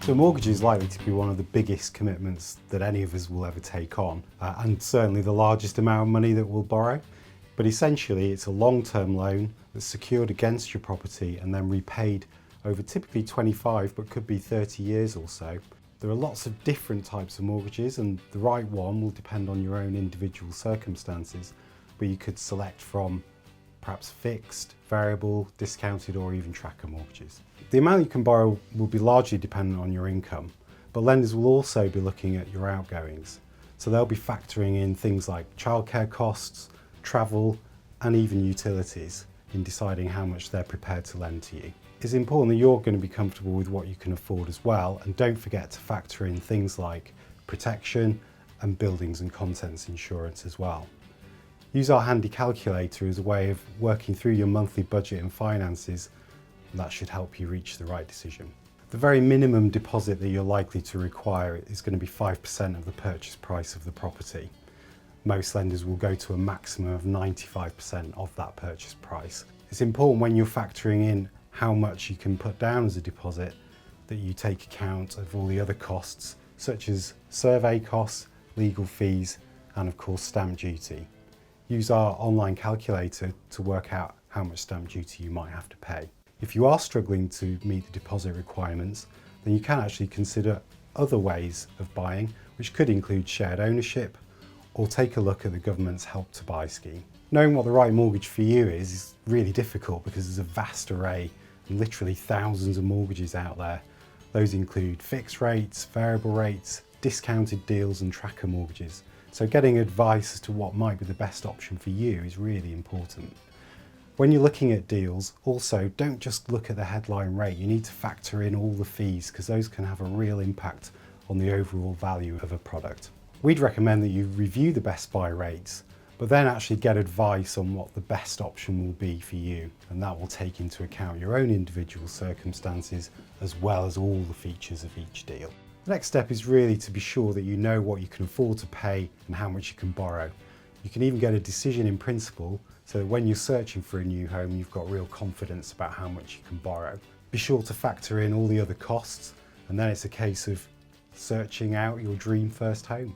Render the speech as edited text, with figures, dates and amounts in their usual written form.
So a mortgage is likely to be one of the biggest commitments that any of us will ever take on, and certainly the largest amount of money that we'll borrow. But essentially it's a long-term loan that's secured against your property and then repaid over typically 25 but could be 30 years or so. There are lots of different types of mortgages, and the right one will depend on your own individual circumstances, but you could select from perhaps fixed, variable, discounted or even tracker mortgages. The amount you can borrow will be largely dependent on your income, but lenders will also be looking at your outgoings. So they'll be factoring in things like childcare costs, travel and even utilities in deciding how much they're prepared to lend to you. It's important that you're going to be comfortable with what you can afford as well, and don't forget to factor in things like protection and buildings and contents insurance as well. Use our handy calculator as a way of working through your monthly budget and finances, and that should help you reach the right decision. The very minimum deposit that you're likely to require is going to be 5% of the purchase price of the property. Most lenders will go to a maximum of 95% of that purchase price. It's important when you're factoring in how much you can put down as a deposit that you take account of all the other costs, such as survey costs, legal fees, and of course stamp duty. Use our online calculator to work out how much stamp duty you might have to pay. If you are struggling to meet the deposit requirements, then you can actually consider other ways of buying, which could include shared ownership, or take a look at the government's Help to Buy scheme. Knowing what the right mortgage for you is really difficult because there's a vast array and literally thousands of mortgages out there. Those include fixed rates, variable rates, discounted deals and tracker mortgages. So getting advice as to what might be the best option for you is really important. When you're looking at deals, also don't just look at the headline rate. You need to factor in all the fees because those can have a real impact on the overall value of a product. We'd recommend that you review the best buy rates, but then actually get advice on what the best option will be for you, and that will take into account your own individual circumstances as well as all the features of each deal. The next step is really to be sure that you know what you can afford to pay and how much you can borrow. You can even get a decision in principle so that when you're searching for a new home, you've got real confidence about how much you can borrow. Be sure to factor in all the other costs, and then it's a case of searching out your dream first home.